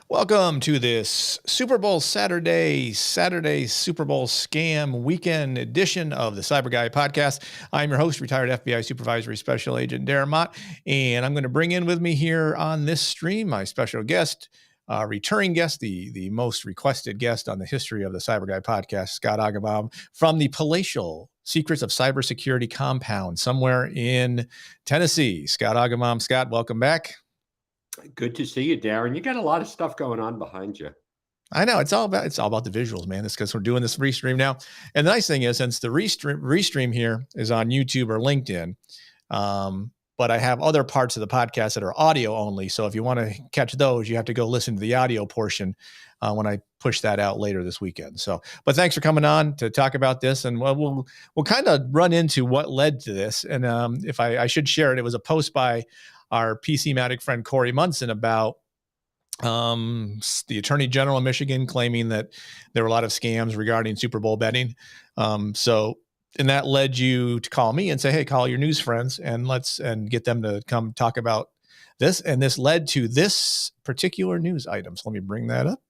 Welcome to this Super Bowl Saturday Super Bowl scam weekend edition of the CyBUr Guy podcast. I'm your host, retired FBI Supervisory Special Agent Darren Mott, and I'm going to bring in with me here on this stream my special guest, returning guest, the most requested guest on the history of the CyBUr Guy podcast, Scott Augenbaum from the palatial Secrets of Cybersecurity compound somewhere in Tennessee. Scott Augenbaum. Scott, welcome back. Good to see you, Darren. You got a lot of stuff going on behind you. I know it's all about the visuals, man. It's because we're doing this restream now. And the nice thing is, since the restream here is on YouTube or LinkedIn, but I have other parts of the podcast that are audio only. So if you want to catch those, you have to go listen to the audio portion when I push that out later this weekend. So, but thanks for coming on to talk about this, and we'll kind of run into what led to this. And if I should share it, it was a post by our PC-matic friend Corey Munson about the Attorney General of Michigan claiming that there were a lot of scams regarding Super Bowl betting. And that led you to call me and say, hey, call your news friends and get them to come talk about this. And this led to this particular news item. So let me bring that up.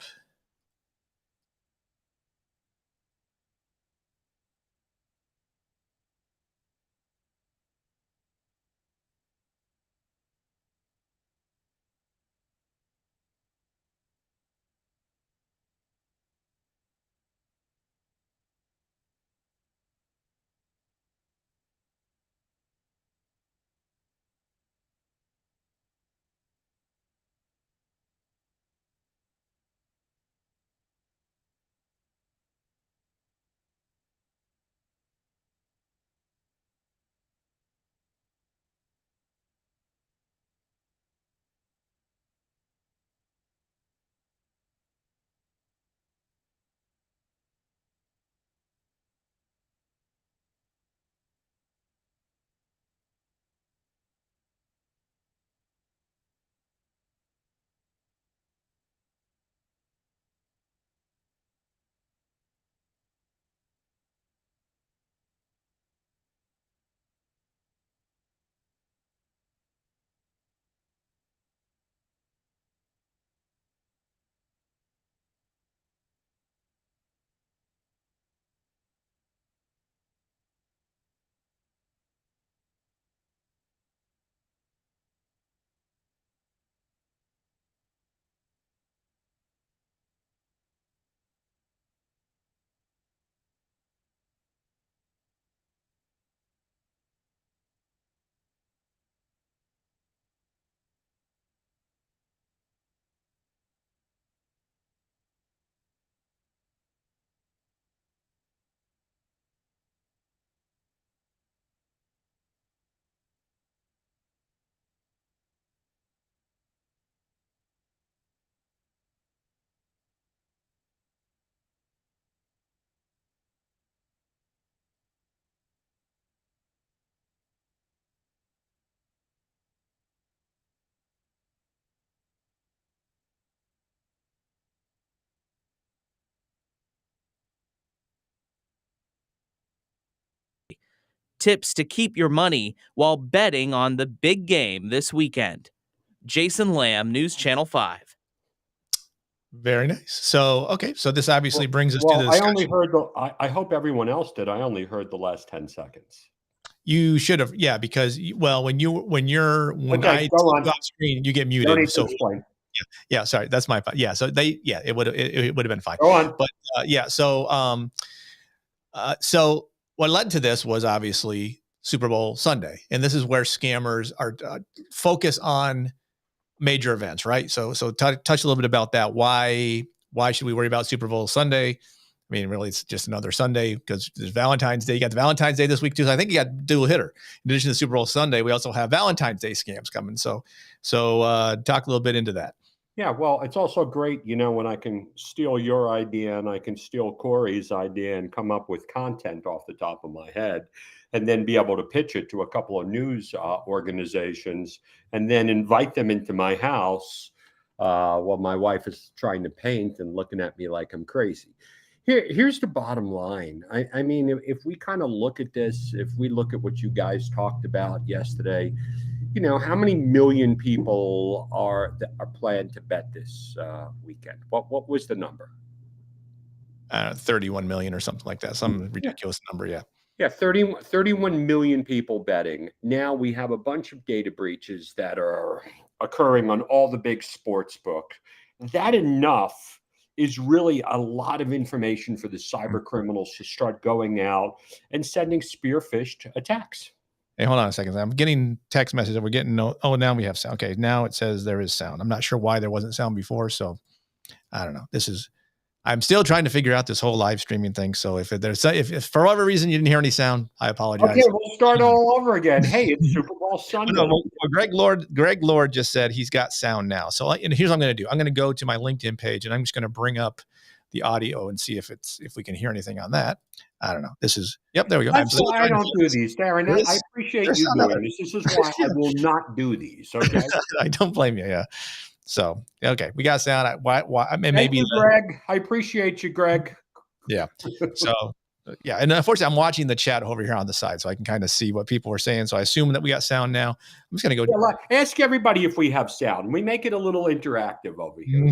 Tips to keep your money while betting on the big game this weekend. Jason Lamb, News Channel 5. Very nice. So, okay. So this obviously brings us to the discussion. I only heard I hope everyone else did. I only heard the last 10 seconds. You should have, yeah, because when I go on off screen, you get muted. So yeah, sorry, that's my fault. Yeah, so it would have been fine. Go on. But so what led to this was obviously Super Bowl Sunday, and this is where scammers are focus on major events, right? So touch a little bit about that. Why should we worry about Super Bowl Sunday? I mean, really, it's just another Sunday because there's Valentine's Day. You got the Valentine's Day this week too. So I think you got dual hitter. In addition to Super Bowl Sunday, we also have Valentine's Day scams coming. So talk a little bit into that. Yeah, well, it's also great, when I can steal your idea and I can steal Corey's idea and come up with content off the top of my head and then be able to pitch it to a couple of news organizations and then invite them into my house while my wife is trying to paint and looking at me like I'm crazy. Here's the bottom line. I mean, if we kind of look at this, if we look at what you guys talked about yesterday, how many million people are planned to bet this weekend? What was the number? 31 million or something like that. Some ridiculous number. Yeah. Yeah, 31 million people betting. Now we have a bunch of data breaches that are occurring on all the big sports book. That enough is really a lot of information for the cyber criminals to start going out and sending spear-phished attacks. Hey, hold on a second. I'm getting text messages. We're getting now we have sound. Okay, now it says there is sound. I'm not sure why there wasn't sound before, so I don't know. I'm still trying to figure out this whole live streaming thing. So if for whatever reason you didn't hear any sound, I apologize. Okay, we'll start all over again. Hey, it's Super Bowl Sunday. Well, Greg Lord just said he's got sound now. So here's what I'm going to do. I'm going to go to my LinkedIn page and I'm just going to bring up the audio and see if we can hear anything on that. I don't know. There we go. That's why I don't do these, Darren. I appreciate you doing this. This is why I will not do these. Okay. I don't blame you. Yeah. So, okay, we got sound. Why? Maybe thank you, Greg. I appreciate you, Greg. Yeah. So, yeah. And unfortunately, I'm watching the chat over here on the side, so I can kind of see what people are saying. So I assume that we got sound now. I'm just going to go. Ask everybody if we have sound. We make it a little interactive over here.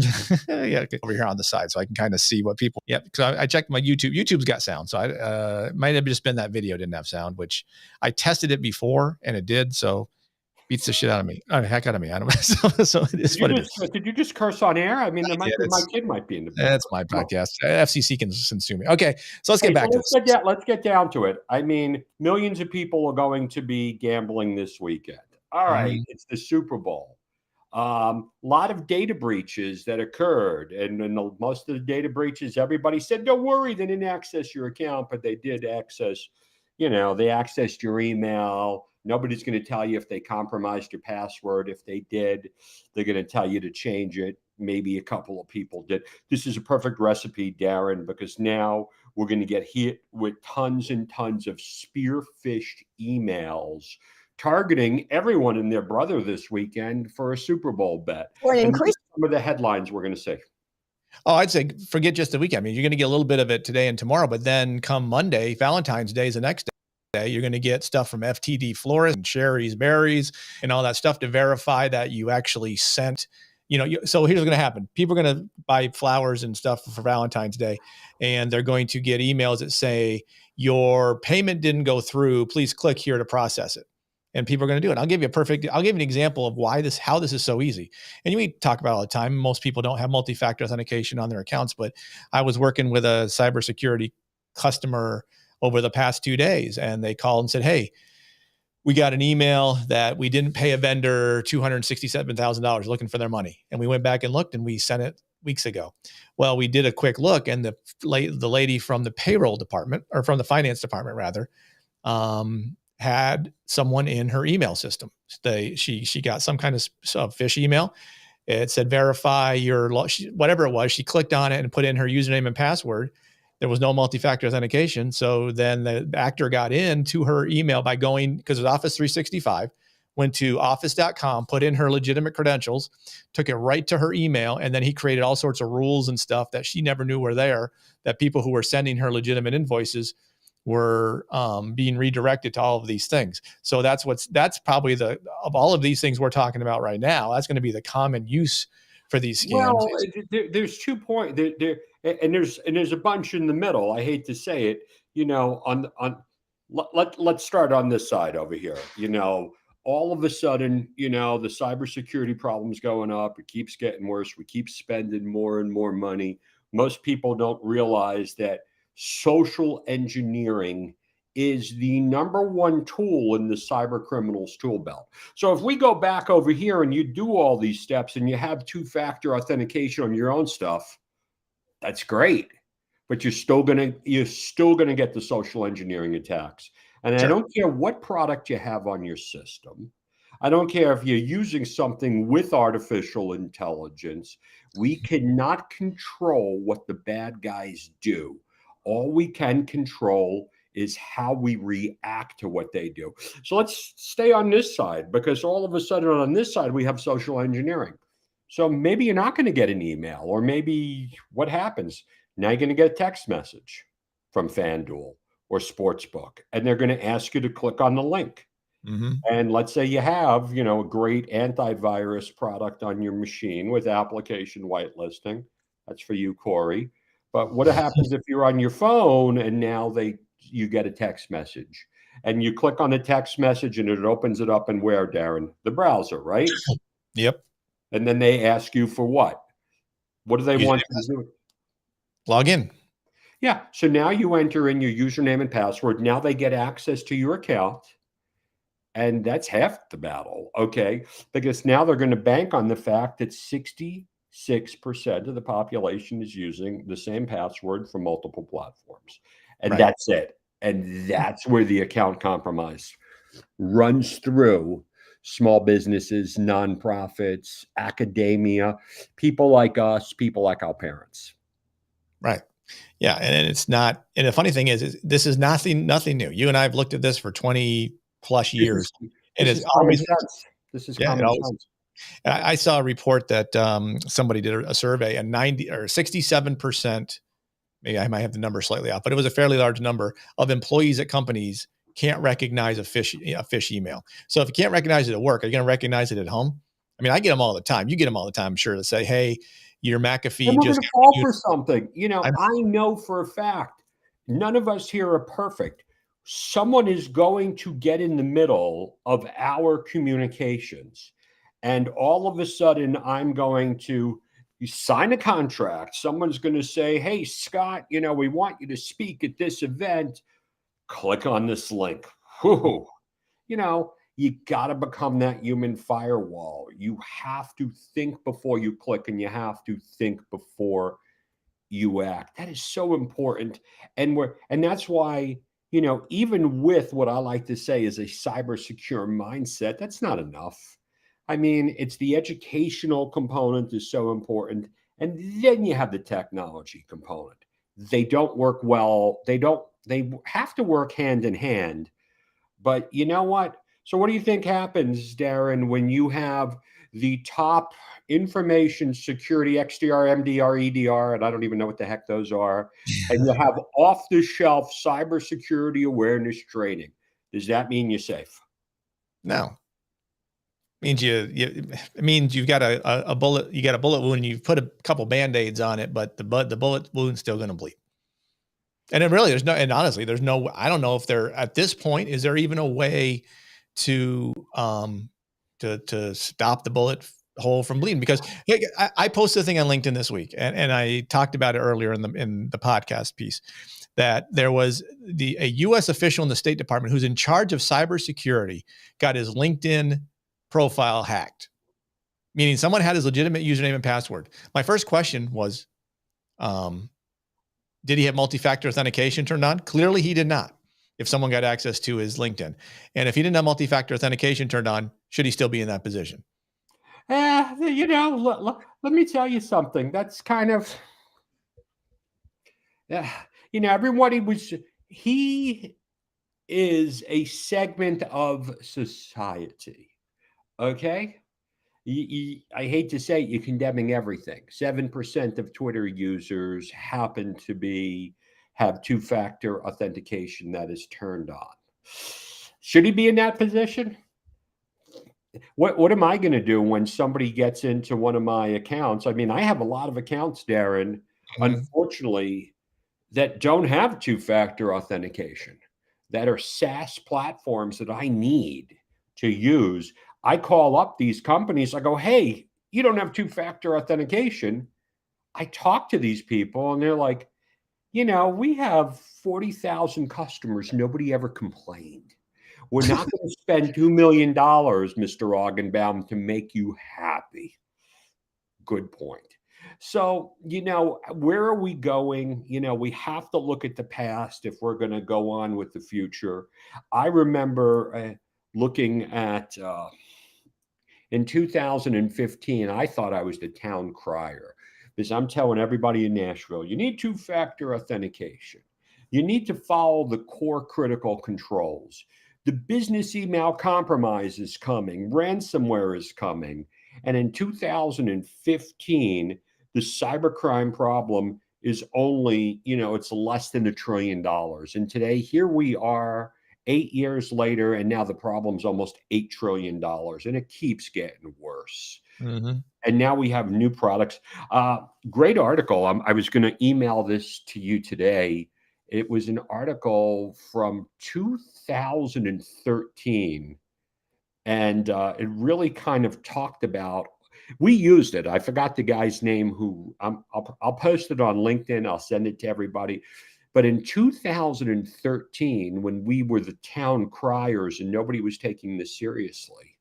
Yeah, over here on the side, so I can kind of see what people. Yeah, because I checked my YouTube. YouTube's got sound, so I might have just been that video didn't have sound, which I tested it before and it did. So. Beats the shit out of me. Oh, heck out of me. I don't know. So it is what it is. Did you just curse on air? I mean, my kid might be in the back. That's my podcast. FCC can censure me. Okay, so let's get back to this. Let's get down to it. I mean, millions of people are going to be gambling this weekend. All right, it's the Super Bowl. Lot of data breaches that occurred, and most of the data breaches, everybody said, "Don't worry, they didn't access your account," but they did access. They accessed your email. Nobody's going to tell you if they compromised your password. If they did, they're going to tell you to change it. Maybe a couple of people did. This is a perfect recipe, Darren, because now we're going to get hit with tons and tons of spear-phished emails targeting everyone and their brother this weekend for a Super Bowl bet. Or an increase. Some of the headlines we're going to see. Oh, I'd say forget just the weekend. I mean, you're going to get a little bit of it today and tomorrow, but then come Monday, Valentine's Day is the next day. You're going to get stuff from FTD Florist and Sherry's Berries and all that stuff to verify that you actually sent, so here's what's going to happen. People are going to buy flowers and stuff for Valentine's Day, and they're going to get emails that say, your payment didn't go through. Please click here to process it. And people are going to do it. I'll give you an example of how this is so easy. And we talk about it all the time. Most people don't have multi-factor authentication on their accounts, but I was working with a cybersecurity customer over the past 2 days, and they called and said, "Hey, we got an email that we didn't pay a vendor $267,000 looking for their money." And we went back and looked, and we sent it weeks ago. Well, we did a quick look, and the lady from the payroll department, or from the finance department rather, had someone in her email system. She got some kind of phish email. It said verify your whatever it was. She clicked on it and put in her username and password. There was no multi-factor authentication. So then the actor got into her email by going, because it was Office 365, went to office.com, put in her legitimate credentials, took it right to her email, and then he created all sorts of rules and stuff that she never knew were there, that people who were sending her legitimate invoices were being redirected to all of these things. So that's probably of all of these things we're talking about right now, that's going to be the common use for these scams. Well, there's 2 points there, and there's a bunch in the middle. I hate to say it, let's start on this side over here. All of a sudden, the cybersecurity problem's going up. It keeps getting worse. We keep spending more and more money. Most people don't realize that social engineering is the #1 tool in the cyber criminals tool belt. So if we go back over here and you do all these steps and you have 2-factor authentication on your own stuff, that's great. But you're still gonna get the social engineering attacks. And sure. I don't care what product you have on your system. I don't care if you're using something with artificial intelligence. We cannot control what the bad guys do. All we can control is how we react to what they do. So let's stay on this side, because all of a sudden on this side, we have social engineering. So maybe you're not going to get an email, or maybe what happens? Now you're going to get a text message from FanDuel or Sportsbook, and they're going to ask you to click on the link. Mhm. And let's say you have, a great antivirus product on your machine with application whitelisting. That's for you, Corey. But what happens if you're on your phone and now you get a text message and you click on the text message and it opens it up in where, Darren? The browser, right? Yep. And then they ask you for what? What do they want Username, you to do? log in. Yeah. So now you enter in your username and password. Now they get access to your account. And that's half the battle, okay? Because now they're going to bank on the fact that 66% of the population is using the same password for multiple platforms. And Right. that's it. And that's where the account compromise runs through small businesses, nonprofits, academia, people like us, people like our parents. Right. Yeah. And it's not, and the funny thing is this is nothing new. You and I have looked at this for 20 plus years. It This is is common always, sense. This is yeah, it common always, sense. and I saw a report that somebody did a survey and 90 or 67%, maybe I might have the number slightly off, but it was a fairly large number of employees at companies can't recognize a fish email. So if you can't recognize it at work, are you going to recognize it at home? I mean, I get them all the time. You get them all the time, I'm sure, to say, hey, your And McAfee we're just going to fall got for something. I'm I know for a fact, none of us here are perfect. Someone is going to get in the middle of our communications. And all of a sudden, I'm going to you sign a contract. Someone's going to say, hey, Scott, we want you to speak at this event. Click on this link. Whew. You got to become that human firewall. You have to think before you click and you have to think before you act. That is so important. And that's why, even with what I like to say is a cyber secure mindset, that's not enough. I mean, it's the educational component is so important. And then you have the technology component. They don't work well. They have to work hand in hand. But you know what? So, what do you think happens, Darren, when you have the top information security XDR, MDR, EDR, and I don't even know what the heck those are, and you have off the shelf cybersecurity awareness training? Does that mean you're safe? no. Means it means you've got a bullet, you got a bullet wound, you've put a couple band-aids on it, but the bullet wound's still going to bleed. And it really, and honestly, I don't know if there, at this point, is there even a way to stop the bullet hole from bleeding? Because I posted a thing on LinkedIn this week and I talked about it earlier in the podcast piece, that there was a US official in the State Department who's in charge of cybersecurity got his LinkedIn profile hacked, meaning someone had his legitimate username and password. My first question was, did he have multi-factor authentication turned on? Clearly he did not. If someone got access to his LinkedIn, and if he didn't have multi-factor authentication turned on, should he still be in that position? Let me tell you something. That's kind of, he is a segment of society. Okay. I hate to say it, you're condemning everything. 7% of Twitter users happen to have two-factor authentication that is turned on. Should he be in that position? What am I going to do when somebody gets into one of my accounts? I mean, I have a lot of accounts, Darren, unfortunately, that don't have two-factor authentication, that are SaaS platforms that I need to use. I call up these companies. I go, hey, you don't have two-factor authentication. I talk to these people and they're like, we have 40,000 customers. Nobody ever complained. We're not going to spend $2 million, Mr. Augenbaum, to make you happy. Good point. So, where are we going? We have to look at the past if we're going to go on with the future. I remember looking at in 2015, I thought I was the town crier because I'm telling everybody in Nashville, you need two-factor authentication. You need to follow the core critical controls. The business email compromise is coming. Ransomware is coming. And in 2015, the cybercrime problem is only, it's less than $1 trillion. And today, here we are 8 years later, and now the problem's almost $8 trillion, and it keeps getting worse. Mm-hmm. And now we have new products. Great article. I was going to email this to you today. It was an article from 2013, and it really kind of talked about. We used it. I forgot the guy's name. I'll post it on LinkedIn. I'll send it to everybody. But in 2013, when we were the town criers and nobody was taking this seriously,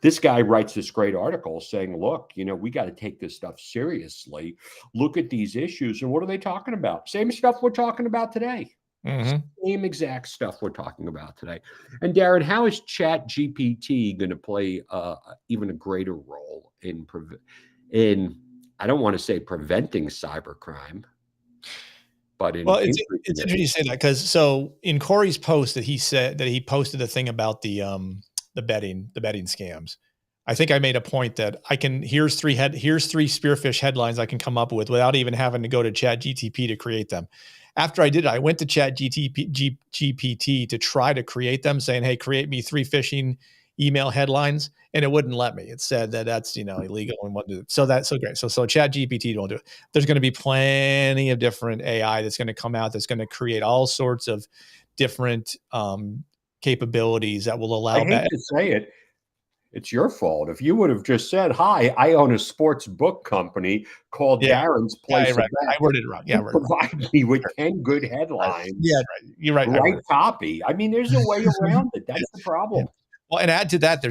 this guy writes this great article saying, look, we got to take this stuff seriously. Look at these issues. And what are they talking about? Same stuff we're talking about today. Mm-hmm. Same exact stuff we're talking about today. And Darren, how is Chat GPT going to play even a greater role in I don't want to say preventing cybercrime, but in it's interesting you say that, because so in Corey's post that he said that he posted the thing about the betting scams. I think I made a point that here's three spearfish headlines I can come up with without even having to go to Chat GPT to create them. After I did it, I went to Chat GPT to try to create them, saying, hey, create me 3 phishing email headlines, and it wouldn't let me. It said that that's illegal and what to do. So that's so great. So Chat GPT don't do it. There's going to be plenty of different AI that's going to come out that's going to create all sorts of different capabilities that will allow. I hate to say it, it's your fault. If you would have just said, hi, I own a sports book company called Darren's Place of Bet. I worded it wrong. Yeah, provide me with 10 good headlines. Yeah, right. You're right. Right copy. I mean, there's a way around it. That's the problem. Yeah. Well, and add to that,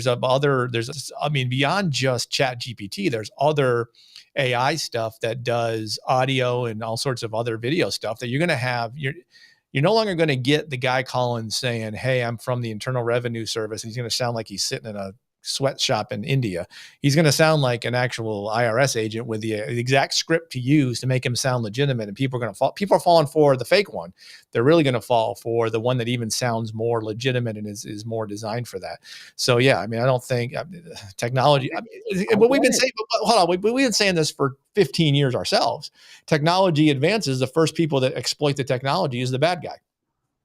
beyond just Chat GPT, there's other AI stuff that does audio and all sorts of other video stuff that you're going to have. You're no longer going to get the guy calling saying, hey, I'm from the Internal Revenue Service. And he's going to sound like he's sitting in a sweatshop in India. He's going to sound like an actual IRS agent with the exact script to use to make him sound legitimate. And people are falling for the fake one. They're really going to fall for the one that even sounds more legitimate and is more designed for that. So yeah, I mean, I don't think technology, what we've been saying, hold on, we've been saying this for 15 years ourselves. Technology advances. The first people that exploit the technology is the bad guy.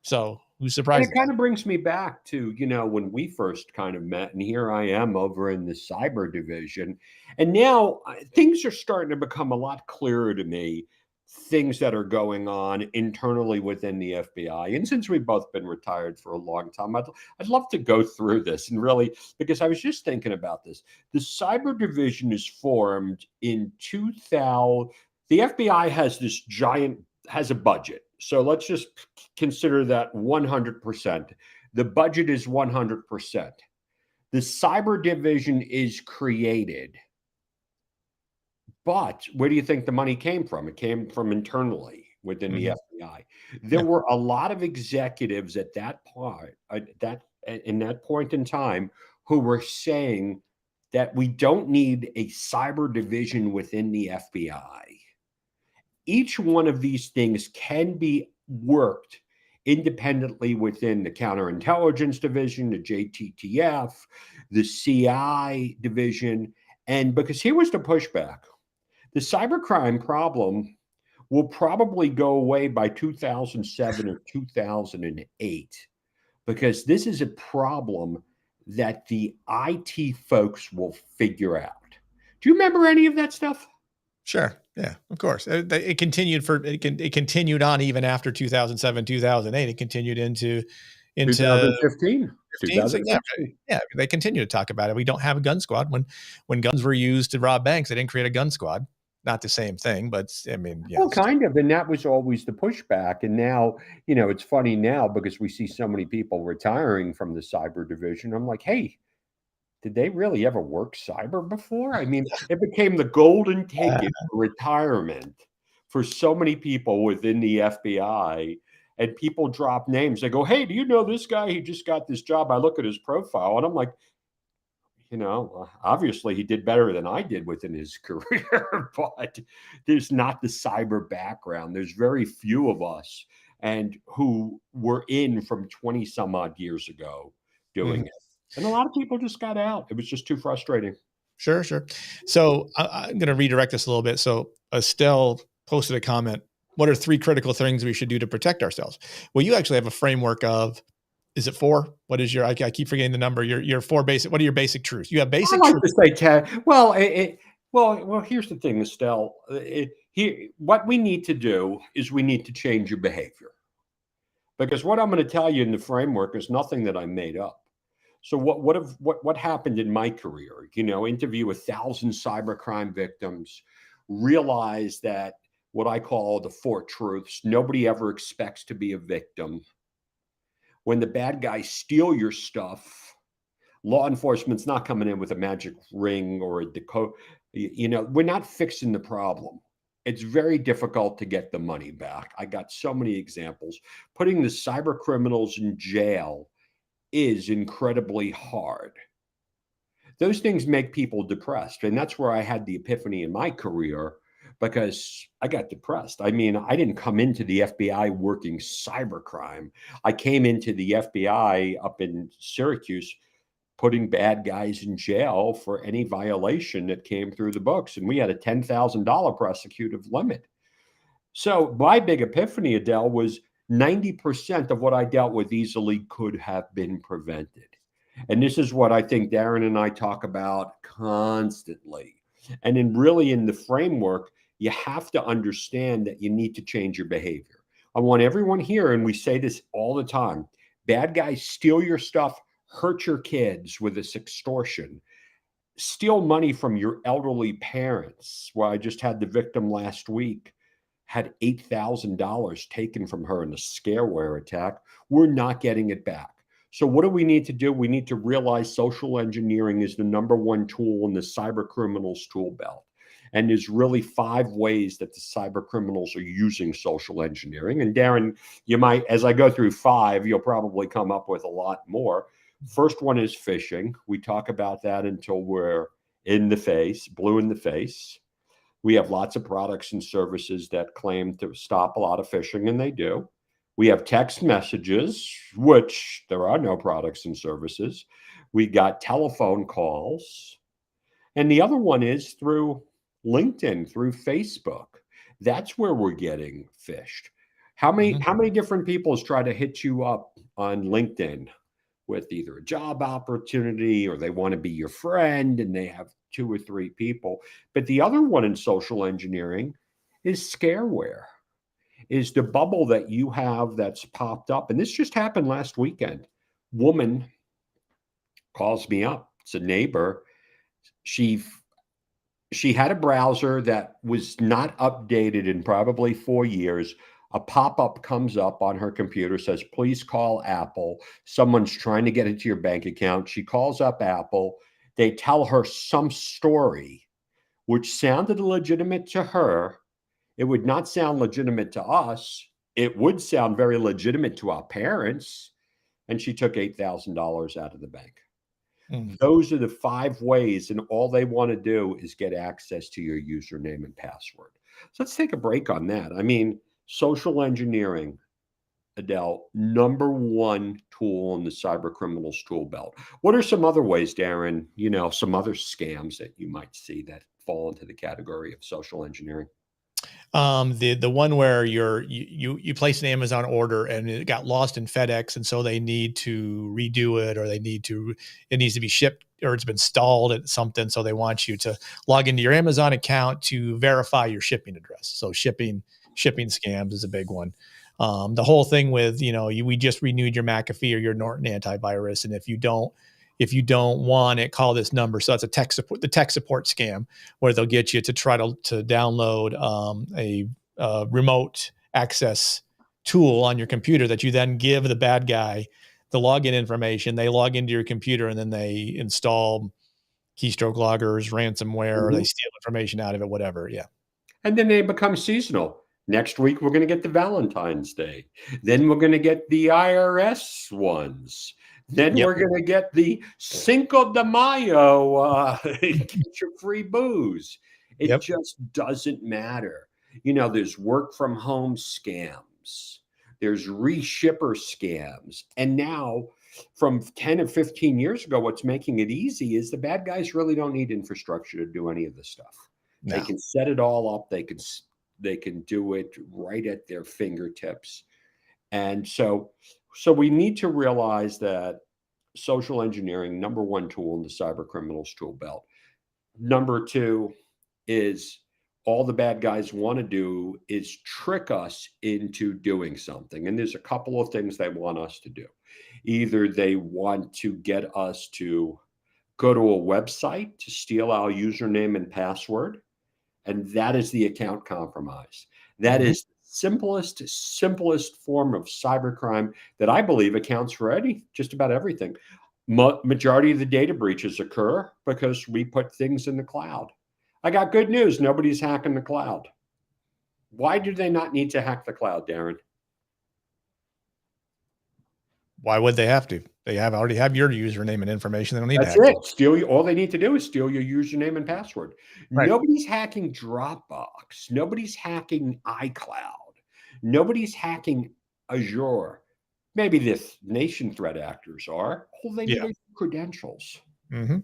So who's surprised? And it kind of brings me back to, when we first kind of met, and here I am over in the cyber division. And now things are starting to become a lot clearer to me, things that are going on internally within the FBI. And since we've both been retired for a long time, I'd love to go through this and really, because I was just thinking about this. The cyber division is formed in 2000. The FBI has a budget. So let's just consider that 100%. The budget is 100%. The cyber division is created. But where do you think the money came from? It came from internally within the FBI. There were a lot of executives at that point in time who were saying that we don't need a cyber division within the FBI. Each one of these things can be worked independently within the counterintelligence division, the JTTF, the CI division. And because here was the pushback, the cybercrime problem will probably go away by 2007 or 2008, because this is a problem that the IT folks will figure out. Do you remember any of that stuff? Sure. Yeah, of course. It continued on even after 2007, 2008. It continued into 2015. Yeah, they continue to talk about it. We don't have a gun squad. When guns were used to rob banks, they didn't create a gun squad. Not the same thing, but I mean, yeah. Well, kind of. And that was always the pushback. And now, it's funny now because we see so many people retiring from the cyber division. I'm like, hey, did they really ever work cyber before? I mean, it became the golden ticket for retirement for so many people within the FBI. And people drop names. They go, hey, do you know this guy? He just got this job. I look at his profile and I'm like, obviously he did better than I did within his career, but there's not the cyber background. There's very few of us and who were in from 20 some odd years ago doing it. And a lot of people just got out. It was just too frustrating. Sure. So I'm going to redirect this a little bit. So Estelle posted a comment. What are 3 critical things we should do to protect ourselves? Well, you actually have a framework of Is it 4? What is your, I keep forgetting the number. Your 4 basic, what are your basic truths? You have I basic like truths. to say 10. Well, well, here's the thing, Estelle. What we need to do is we need to change your behavior. Because what I'm going to tell you in the framework is nothing that I made up. So what happened in my career? Interview 1,000 cybercrime victims, realize that what I call the 4 truths. Nobody ever expects to be a victim. When the bad guys steal your stuff, law enforcement's not coming in with a magic ring or a decode. We're not fixing the problem. It's very difficult to get the money back. I got so many examples. Putting the cyber criminals in jail is incredibly hard. Those things make people depressed. And that's where I had the epiphany in my career, because I got depressed. I mean, I didn't come into the FBI working cybercrime. I came into the FBI up in Syracuse putting bad guys in jail for any violation that came through the books. And we had a $10,000 prosecutive limit. So my big epiphany, Adele, was 90% of what I dealt with easily could have been prevented. And this is what I think Darren and I talk about constantly. And in the framework, you have to understand that you need to change your behavior. I want everyone here, and we say this all the time, bad guys steal your stuff, hurt your kids with this extortion, steal money from your elderly parents. Well, I just had the victim last week, had $8,000 taken from her in a scareware attack. We're not getting it back. So what do we need to do? We need to realize social engineering is the #1 tool in the cyber criminals tool belt. And there's really 5 ways that the cyber criminals are using social engineering. And Darren, you might, as I go through 5, you'll probably come up with a lot more. First one is phishing. We talk about that until we're in the face, blue in the face. We have lots of products and services that claim to stop a lot of phishing, and they do. We have text messages, which there are no products and services. We got telephone calls. And the other one is through LinkedIn, through Facebook. That's where we're getting phished. How many different people has tried to hit you up on LinkedIn with either a job opportunity or they want to be your friend and they have 2 or 3 people? But the other one in social engineering is scareware, is the bubble that you have that's popped up. And this just happened last weekend. Woman calls me up. It's a neighbor. She had a browser that was not updated in probably 4 years. A pop-up comes up on her computer, says, please call Apple. Someone's trying to get into your bank account. She calls up Apple. They tell her some story which sounded legitimate to her. It would not sound legitimate to us. It would sound very legitimate to our parents. And she took $8,000 out of the bank. Those are the 5 ways, and all they want to do is get access to your username and password. So let's take a break on that. I mean, social engineering, Adele, #1 tool in the cyber criminals tool belt. What are some other ways, Darren, some other scams that you might see that fall into the category of social engineering? The one where you place an Amazon order and it got lost in FedEx, and so they need to redo it, or it needs to be shipped, or it's been stalled at something, so they want you to log into your Amazon account to verify your shipping address. So shipping scams is a big one. The whole thing with we just renewed your McAfee or your Norton antivirus, and if you don't want it, call this number. So that's the tech support scam, where they'll get you to try to download a remote access tool on your computer that you then give the bad guy the login information. They log into your computer and then they install keystroke loggers, ransomware, or they steal information out of it, whatever. Yeah. And then they become seasonal. Next week, we're going to get the Valentine's Day. Then we're going to get the IRS ones. Then we're going to get the Cinco de Mayo, get your free booze. It just doesn't matter. There's work from home scams. There's reshipper scams. And now, from 10 or 15 years ago, what's making it easy is the bad guys really don't need infrastructure to do any of this stuff. No. They can set it all up. They can do it right at their fingertips. And so So we need to realize that social engineering, number one tool in the cyber criminals tool belt. Number two is all the bad guys want to do is trick us into doing something. And there's a couple of things they want us to do. Either they want to get us to go to a website to steal our username and password, and that is the account compromise. That is the simplest form of cybercrime that I believe accounts for just about everything. Majority of the data breaches occur because we put things in the cloud. I got good news. Nobody's hacking the cloud. Why do they not need to hack the cloud, Darren? Why would they have to? They already have your username and information. They don't need That's to hack it. All they need to do is steal your username and password. Right. Nobody's hacking Dropbox. Nobody's hacking iCloud. Nobody's hacking Azure. Maybe the nation threat actors are. All they need is credentials. Mm-hmm.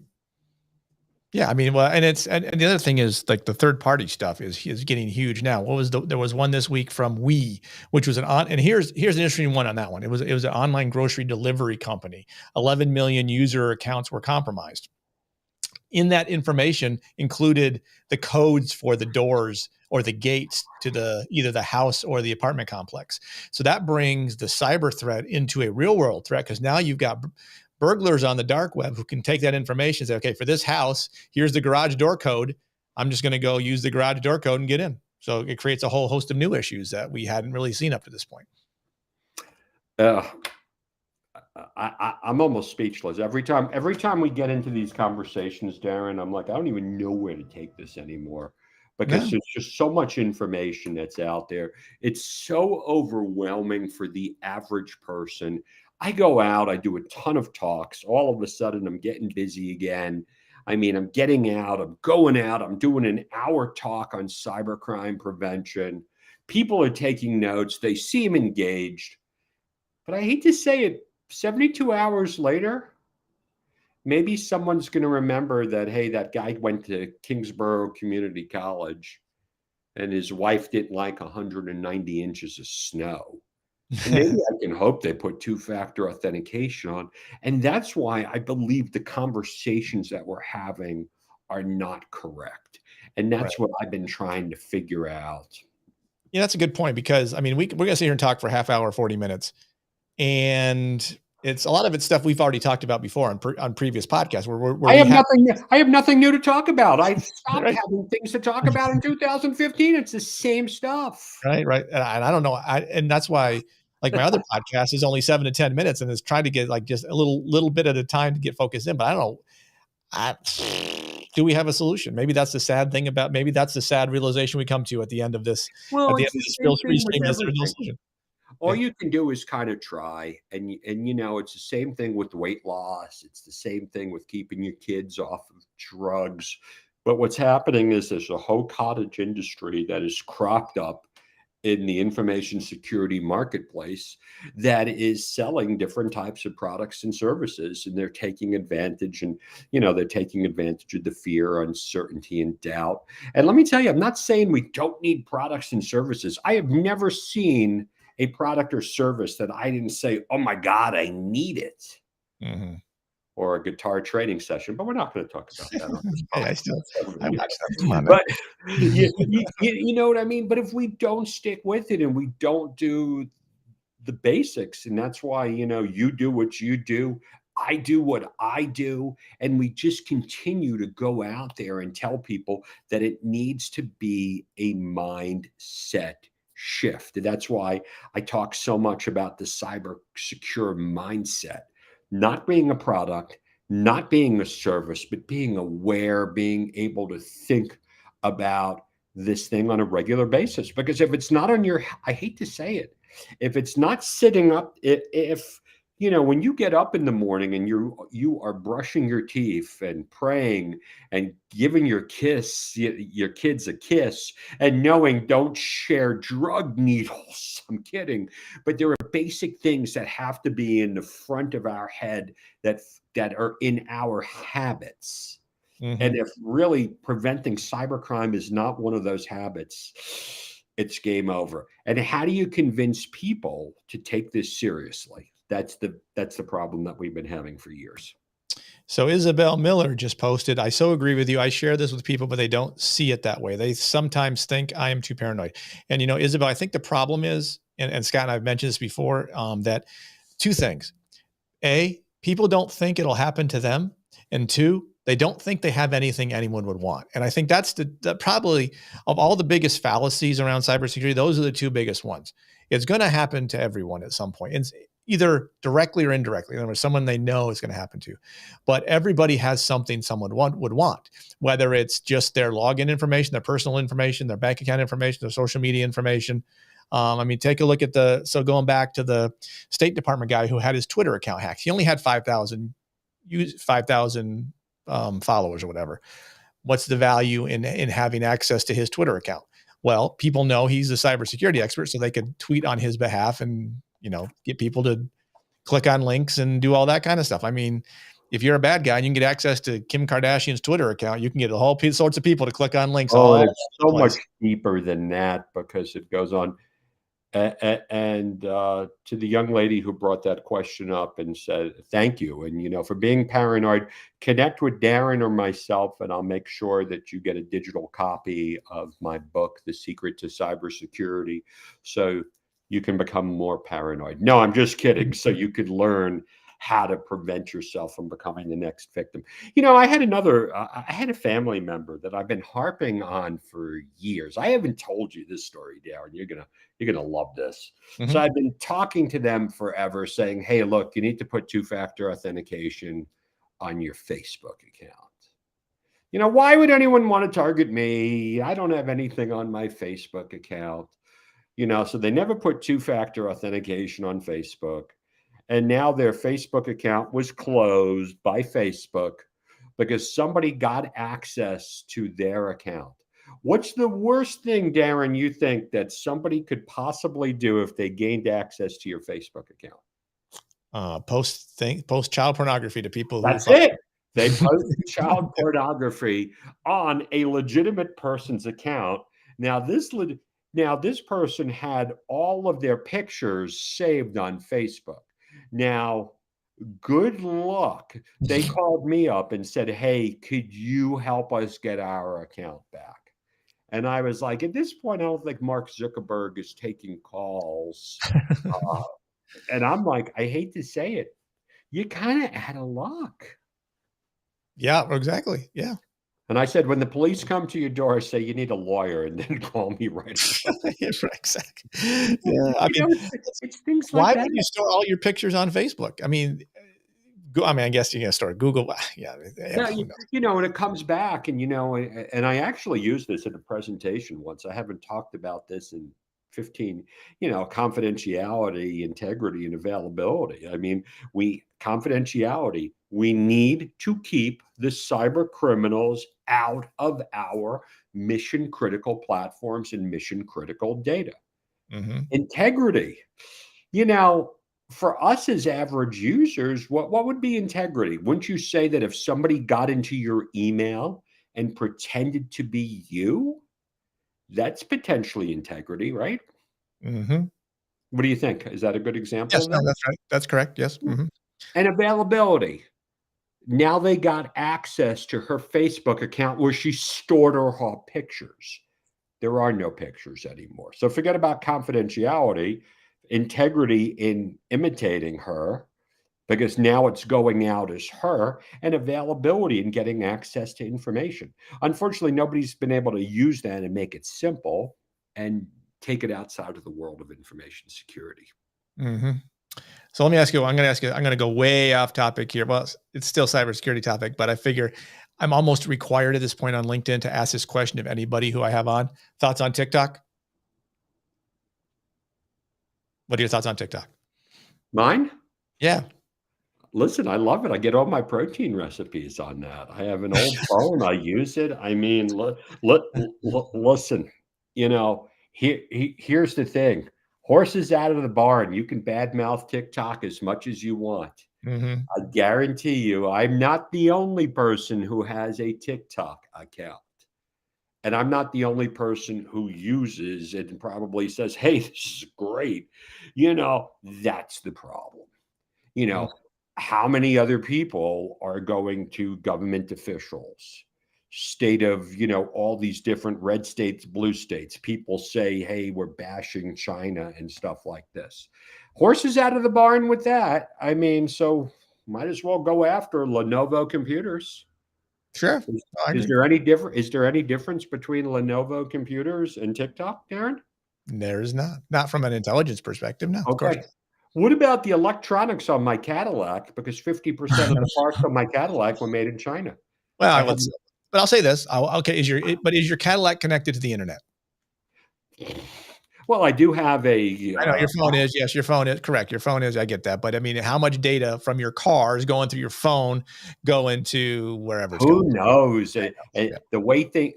Yeah, I mean, well, and the other thing is like the third party stuff is getting huge now. There was one this week from which was and here's an interesting one on that one. It was an online grocery delivery company. 11 million user accounts were compromised. In that information included the codes for the doors or the gates to either the house or the apartment complex. So that brings the cyber threat into a real world threat, because now you've got burglars on the dark web who can take that information and say, okay, for this house, here's the garage door code. I'm just going to go use the garage door code and get in. So it creates a whole host of new issues that we hadn't really seen up to this point. I'm almost speechless. Every time we get into these conversations, Darren, I'm like, I don't even know where to take this anymore, because there's just so much information that's out there. It's so overwhelming for the average person. I go out, I do a ton of talks. All of a sudden, I'm getting busy again. I mean, I'm getting out, I'm going out, I'm doing an hour talk on cybercrime prevention. People are taking notes, they seem engaged. But I hate to say it, 72 hours later, maybe someone's going to remember that, hey, that guy went to Kingsborough Community College and his wife didn't like 190 inches of snow. And maybe I can hope they put two-factor authentication on. And that's why I believe the conversations that we're having are not correct. And that's what I've been trying to figure out. Yeah, that's a good point, because I mean, we're going to sit here and talk for a half hour, 40 minutes. And it's a lot of it's stuff we've already talked about before on previous podcasts. I have nothing new to talk about. I stopped having things to talk about in 2015. It's the same stuff. Right. And I don't know. And that's why, like, my other podcast is only 7 to 10 minutes and is trying to get like just a little bit at a time to get focused in. But I don't know. Do we have a solution? Maybe that's the sad thing maybe that's the sad realization we come to at the end of this. Well, at the end of this solution. All you can do is kind of try. And it's the same thing with weight loss. It's the same thing with keeping your kids off of drugs. But what's happening is there's a whole cottage industry that is cropped up in the information security marketplace that is selling different types of products and services. And they're taking advantage, and, they're taking advantage of the fear, uncertainty, and doubt. And let me tell you, I'm not saying we don't need products and services. I have never seen a product or service that I didn't say, oh my God, I need it. Mm-hmm. Or a guitar training session, but we're not going to talk about that on this podcast. But you know what I mean? But if we don't stick with it and we don't do the basics, and that's why, you do what you do, I do what I do, and we just continue to go out there and tell people that it needs to be a mindset shift. And that's why I talk so much about the cyber secure mindset. Not being a product, not being a service, but being aware, being able to think about this thing on a regular basis. Because if it's not on I hate to say it, if it's not sitting up, if when you get up in the morning and you are brushing your teeth and praying and giving your kids a kiss and knowing don't share drug needles. I'm kidding. But there are basic things that have to be in the front of our head that are in our habits. Mm-hmm. And if really preventing cybercrime is not one of those habits, it's game over. And how do you convince people to take this seriously? That's the problem that we've been having for years. So Isabel Miller just posted, I so agree with you. I share this with people, but they don't see it that way. They sometimes think I am too paranoid. And, Isabel, I think the problem is, and Scott and I've mentioned this before, that two things. A, people don't think it'll happen to them. And two, they don't think they have anything anyone would want. And I think that's the probably of all the biggest fallacies around cybersecurity, those are the two biggest ones. It's going to happen to everyone at some point. And either directly or indirectly. In other words, someone they know is going to happen to. But everybody has something someone would want, whether it's just their login information, their personal information, their bank account information, their social media information. Take a look at going back to the State Department guy who had his Twitter account hacked. He only had 5,000 followers or whatever. What's the value in having access to his Twitter account? Well, people know he's a cybersecurity expert, so they could tweet on his behalf and, get people to click on links and do all that kind of stuff. I mean, if you're a bad guy and you can get access to Kim Kardashian's Twitter account, you can get a whole sorts of people to click on links. Oh, and it's so much deeper than that because it goes on. And to the young lady who brought that question up and said, thank you. And, for being paranoid, connect with Darren or myself, and I'll make sure that you get a digital copy of my book, The Secret to Cybersecurity, so you can become more paranoid. No, I'm just kidding. So you could learn how to prevent yourself from becoming the next victim. I had a family member that I've been harping on for years. I haven't told you this story, Darren. You're going to love this. Mm-hmm. So I've been talking to them forever saying, hey, look, you need to put two-factor authentication on your Facebook account. Why would anyone want to target me? I don't have anything on my Facebook account. So they never put two-factor authentication on Facebook. And now their Facebook account was closed by Facebook because somebody got access to their account. What's the worst thing, Darren, you think that somebody could possibly do if they gained access to your Facebook account? Post child pornography to people. That's it. They post child pornography on a legitimate person's account. Now this person had all of their pictures saved on Facebook. Now, good luck. They called me up and said, hey, could you help us get our account back? And I was like, at this point, I don't think Mark Zuckerberg is taking calls. And I'm like, I hate to say it. You kind of out of luck. Yeah, exactly. Yeah. And I said, when the police come to your door, say you need a lawyer, and then call me right away. Yeah, exactly. Yeah, it's things like why that. would you store all your pictures on Facebook? I guess you're going to store Google. Yeah. And it comes back, and and I actually used this in a presentation once. I haven't talked about this in 15, confidentiality, integrity, and availability. Confidentiality. We need to keep the cyber criminals out of our mission critical platforms and mission critical data. Mm-hmm. Integrity. For us as average users, what would be integrity? Wouldn't you say that if somebody got into your email and pretended to be you, that's potentially integrity, right? Mm-hmm. What do you think? Is that a good example? Yes, no, that's right. That's correct. Yes. Mm-hmm. And availability. Now they got access to her Facebook account where she stored her pictures. There are no pictures anymore. So forget about confidentiality, integrity in imitating her, because now it's going out as her, and availability in getting access to information. Unfortunately, nobody's been able to use that and make it simple and take it outside of the world of information security. Mm-hmm. So let me ask you, I'm going to go way off topic here. Well, it's still cybersecurity topic, but I figure I'm almost required at this point on LinkedIn to ask this question of anybody who I have on. Thoughts on TikTok? What are your thoughts on TikTok? Mine? Yeah. Listen, I love it. I get all my protein recipes on that. I have an old phone. I use it. Listen, here's the thing. Horses out of the barn. You can badmouth TikTok as much as you want. Mm-hmm. I guarantee you, I'm not the only person who has a TikTok account. And I'm not the only person who uses it and probably says, hey, this is great. That's the problem. You know, how many other people are going to government officials, state of, all these different red states, blue states? People say, hey, we're bashing China and stuff like this. Horses out of the barn with that. I mean, so might as well go after Lenovo computers. Sure. Is there any different? Is there any difference between Lenovo computers and TikTok, Darren? There is not from an intelligence perspective. No, of course. Okay. What about the electronics on my Cadillac? Because 50% of the parts on my Cadillac were made in China. Well, but I'll say this. Okay, is your Cadillac connected to the internet? Well, I do have a. I know your phone is. Yes, your phone is correct. Your phone is. I get that. But I mean, how much data from your car is going through your phone, going to wherever it's Who going? knows? Yeah. The way things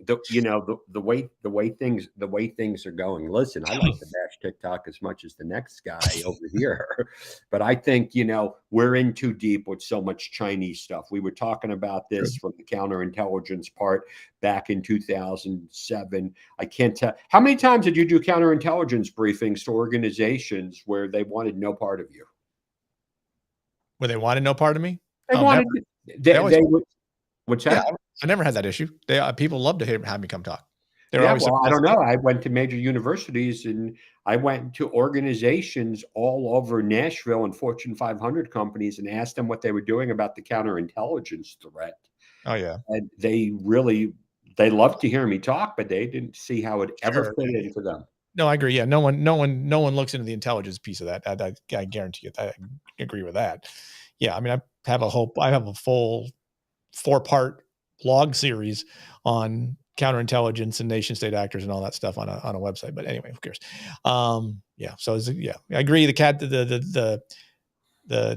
are going. Listen, I like to bash TikTok as much as the next guy over here, but I think we're in too deep with so much Chinese stuff. We were talking about this from the counterintelligence part back in 2007. I can't tell how many times did you do counterintelligence briefings to organizations where they wanted no part of you? Where they wanted no part of me? They wanted. They would. What's that? Yeah, I never had that issue. People love to have me come talk. Well, I don't know. I went to major universities and I went to organizations all over Nashville and Fortune 500 companies and asked them what they were doing about the counterintelligence threat. Oh yeah, and they loved to hear me talk, but they didn't see how it ever fit into them. No, I agree. Yeah, no one looks into the intelligence piece of that. I guarantee it. I agree with that. Yeah, I mean, I have a full 4-part blog series on counterintelligence and nation state actors and all that stuff on a website. But anyway, who cares? Yeah. So I agree. The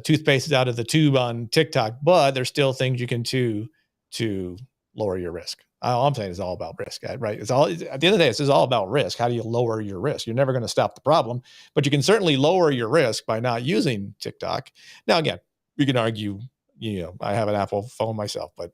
toothpaste is out of the tube on TikTok, but there's still things you can do to lower your risk. All I'm saying is all about risk, right? It's all at the end of the day. This is all about risk. How do you lower your risk? You're never going to stop the problem, but you can certainly lower your risk by not using TikTok. Now, again, we can argue. I have an Apple phone myself, but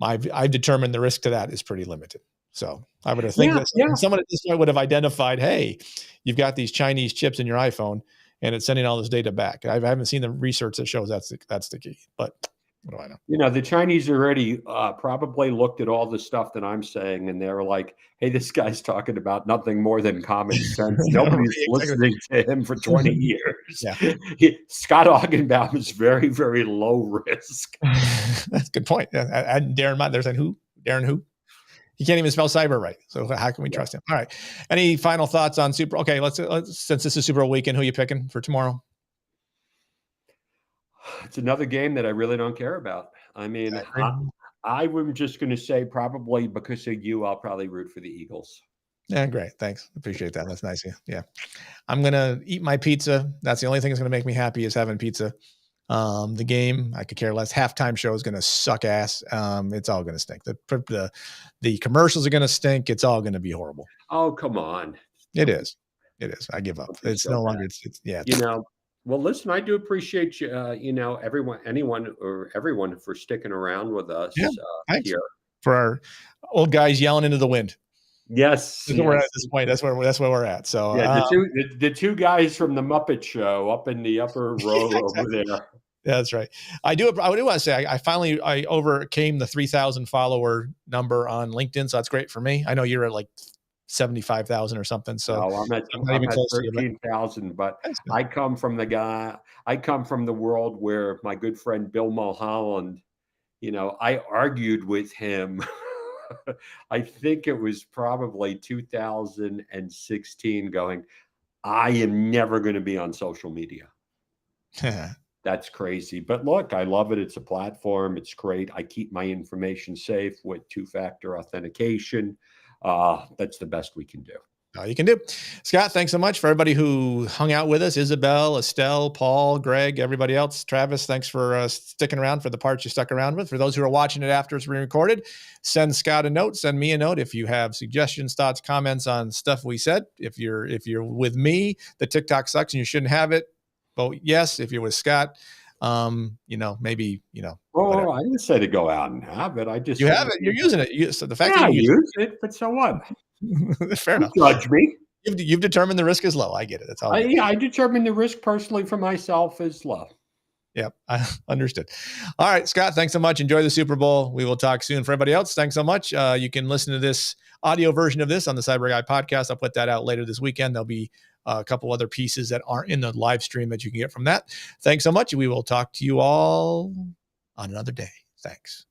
I've determined the risk to that is pretty limited. So I would have think that someone at this point would have identified, hey, you've got these Chinese chips in your iPhone and it's sending all this data back. I haven't seen the research that shows that's the key, but what do I know? The Chinese already probably looked at all the stuff that I'm saying, and they were like, hey, this guy's talking about nothing more than common sense. Nobody's listening to him for 20 years. Scott Augenbaum is very, very low risk. That's a good point. And Darren, they're saying who? Darren who? He can't even spell cyber right. So how can we trust him? All right. Any final thoughts on Super? Okay, let's since this is Super Bowl weekend, who are you picking for tomorrow? It's another game that I really don't care about. I mean, I'm just going to say probably because of you, I'll probably root for the Eagles. Yeah, great. Thanks. Appreciate that. That's nice of you. Yeah. I'm going to eat my pizza. That's the only thing that's going to make me happy is having pizza. The game, I could care less. Halftime show is going to suck ass. It's all going to stink. The commercials are going to stink. It's all going to be horrible. Oh, come on. It is. I give up. It's no longer. It's yeah. Well, listen, I do appreciate you, anyone for sticking around with us here. For our old guys yelling into the wind. Yes. We're at this point. That's where we're at. So the two guys from the Muppet Show up in the upper row over there. Yeah, that's right. I do want to say I finally overcame the 3,000 follower number on LinkedIn. So that's great for me. I know you're at like 75,000 or something. So no, I'm at 13,000, but I come from the world where my good friend Bill Mulholland, I argued with him. I think it was probably 2016 going, I am never going to be on social media. That's crazy. But look, I love it. It's a platform. It's great. I keep my information safe with 2-factor authentication. That's the best we can do. All you can do. Scott, thanks so much for everybody who hung out with us. Isabel, Estelle, Paul, Greg, everybody else. Travis, thanks for sticking around for the parts you stuck around with. For those who are watching it after it's re-recorded, send Scott a note, send me a note if you have suggestions, thoughts, comments on stuff we said. If you're with me, the TikTok sucks and you shouldn't have it. Vote yes. If you're with Scott, maybe, Oh, I didn't say to go out and have it. I just have it. You're using it. So the fact that you use it, but so what? Fair enough. Judge me. You've determined the risk is low. I get it. That's all. I determined the risk personally for myself is low. Yep, I understood. All right, Scott, thanks so much. Enjoy the Super Bowl. We will talk soon. For everybody else, thanks so much. You can listen to this audio version of this on the CyBUr Guy podcast. I'll put that out later this weekend. There'll be a couple other pieces that aren't in the live stream that you can get from that. Thanks so much. We will talk to you all on another day. Thanks.